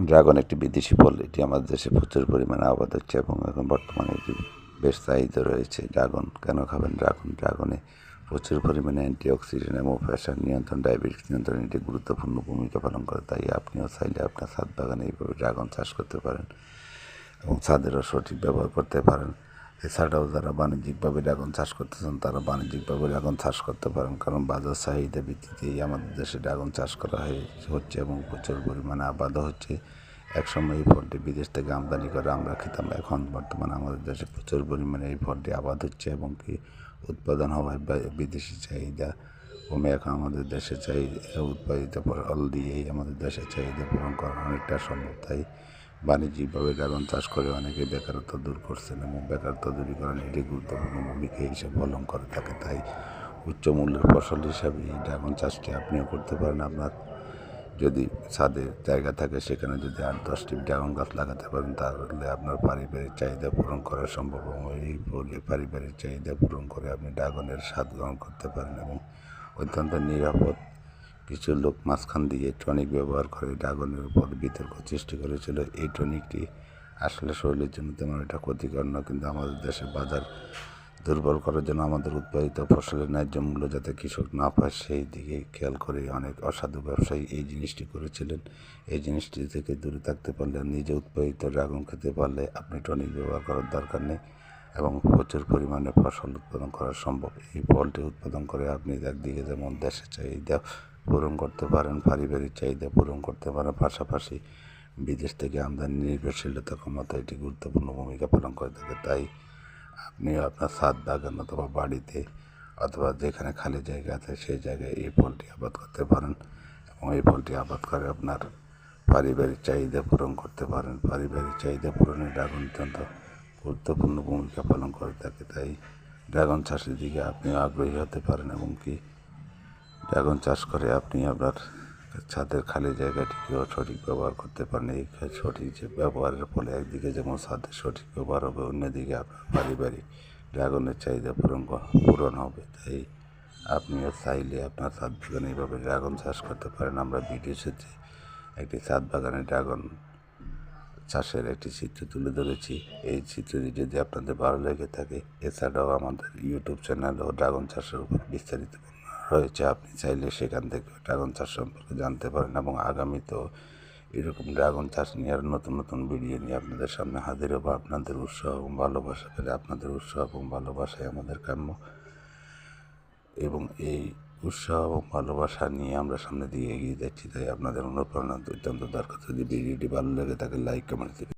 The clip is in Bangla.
ড্রাগন একটি বিদেশি ফল। এটি আমাদের দেশে প্রচুর পরিমাণে আবাদ হচ্ছে এবং এখন বর্তমানে এটি বেশ চাহিদা রয়েছে। ড্রাগন কেন খাবেন? ড্রাগনে প্রচুর পরিমাণে অ্যান্টিঅক্সিডেন্ট এবং প্রেশার নিয়ন্ত্রণ, ডায়াবেটিস নিয়ন্ত্রণে এটি গুরুত্বপূর্ণ ভূমিকা পালন করে। তাই আপনিও চাইলে আপনার ছাদ বাগানে এইভাবে ড্রাগন চাষ করতে পারেন এবং ছাদেরও সঠিক ব্যবহার করতে পারেন। এছাড়াও যারা বাণিজ্যিকভাবে ড্রাগন চাষ করতে চান তারা বাণিজ্যিকভাবে ড্রাগন চাষ করতে পারেন, কারণ বাজার চাহিদা ভিত্তিতেই আমাদের দেশে ড্রাগন চাষ করা হচ্ছে এবং প্রচুর পরিমাণে আবাদও হচ্ছে। একসময় এই ফলটি বিদেশ থেকে আমদানি করে আমরা খেতাম, এখন বর্তমানে আমাদের দেশে প্রচুর পরিমাণে এই ফলটি আবাদ হচ্ছে এবং কি উৎপাদন হওয়ায় বিদেশি চাহিদা কমে এখন আমাদের দেশে উৎপাদিত ফল দিয়েই আমাদের দেশের চাহিদা পূরণ করা অনেকটা সম্ভব। তাই বাণিজ্যিকভাবে ড্রাগন চাষ করে অনেকে বেকারত্ব দূর করছেন এবং বেকারত্ব দূরীকরণে এটি গুরুত্বপূর্ণ ভূমিকা হিসেবে পালন করে থাকে। তাই উচ্চ মূল্যের ফসল হিসাবে এই ড্রাগন চাষটি আপনিও করতে পারেন। আপনার যদি ছাদে জায়গা থাকে সেখানে যদি 8-10টি ড্রাগন গাছ লাগাতে পারেন তাহলে আপনার পারিবারিক চাহিদা পূরণ করা সম্ভব এবং এই ফলে পারিবারিক চাহিদা পূরণ করে আপনি ড্রাগনের স্বাদ গ্রহণ করতে পারেন এবং অত্যন্ত নিরাপদ। কিছু লোক মাঝখান দিয়ে টনিক ব্যবহার করে ড্রাগনের উপর বিতর্ক সৃষ্টি করেছিল। এই টনিকটি আসলে শরীরের জন্য তেমন একটা ক্ষতিকর না, কিন্তু আমাদের দেশের বাজার দুর্বল করার জন্য আমাদের উৎপাদিত ফসলের ন্যায্য মূল্য যাতে কৃষক না পায় সেই দিকে খেয়াল করে অনেক অসাধু ব্যবসায়ী এই জিনিসটি করেছিলেন। এই জিনিসটি থেকে দূরে থাকতে পারলে, নিজে উৎপাদিত ড্রাগন খেতে পারলে আপনি টনিক ব্যবহার করার দরকার নেই এবং প্রচুর পরিমাণে ফসল উৎপাদন করা সম্ভব। এই ফলটি উৎপাদন করে আপনি একদিকে যেমন দেশের চাহিদা পূরণ করতে পারেন, পারিবারিক চাহিদা পূরণ করতে পারেন, পাশাপাশি বিদেশ থেকে আমদানি নির্ভরশীলতা কমাতে এটি গুরুত্বপূর্ণ ভূমিকা পালন করে থাকে। তাই আপনি আপনার ছাদ বাগান অথবা বাড়িতে অথবা যেখানে খালি জায়গা আছে সেই জায়গায় এই ফলটি আবাদ করতে পারেন এবং এই ফলটি আবাদ করে আপনার পারিবারিক চাহিদা পূরণ করতে পারেন। পারিবারিক চাহিদা পূরণে ড্রাগন অত্যন্ত গুরুত্বপূর্ণ ভূমিকা পালন করে থাকে। তাই ড্রাগন চাষের দিকে আপনিও আগ্রহী হতে পারেন এবং কি ড্রাগন চাষ করে আপনি আপনার ছাদের খালি জায়গাটিকেও সঠিক ব্যবহার করতে পারেন। এই সঠিক যে ব্যবহারের ফলে একদিকে যেমন ছাদের সঠিক ব্যবহার হবে, অন্যদিকে আপনার পারিবারিক ড্রাগনের চাহিদা পূরণ হবে। তাই আপনিও চাইলে আপনার ছাদ বাগানে এইভাবে ড্রাগন চাষ করতে পারেন। আমরা ভিডিওতে একটি ছাদ বাগানে ড্রাগন চাষের একটি চিত্র তুলে ধরেছি। এই চিত্রটি যদি আপনাদের ভালো লেগে থাকে, এছাড়াও আমাদের ইউটিউব চ্যানেলেও ড্রাগন চাষের উপর বিস্তারিত রয়েছে, আপনি চাইলে সেখান থেকে ড্রাগন চাষ সম্পর্কে জানতে পারেন এবং আগামীতেও এরকম ড্রাগন চাষ নিয়ে আর নতুন নতুন ভিডিও নিয়ে আপনাদের সামনে হাজির হবো। আপনাদের উৎসাহ এবং ভালোবাসা পেলে, আপনাদের উৎসাহ এবং ভালোবাসাই আমাদের কাম্য এবং এই উৎসাহ এবং ভালোবাসা নিয়ে আমরা সামনের দিকে এগিয়ে যাচ্ছি। তাই আপনাদের অনুপ্রেরণা অত্যন্ত দরকার। যদি ভিডিওটি ভালো লেগে থাকে লাইক কমেন্ট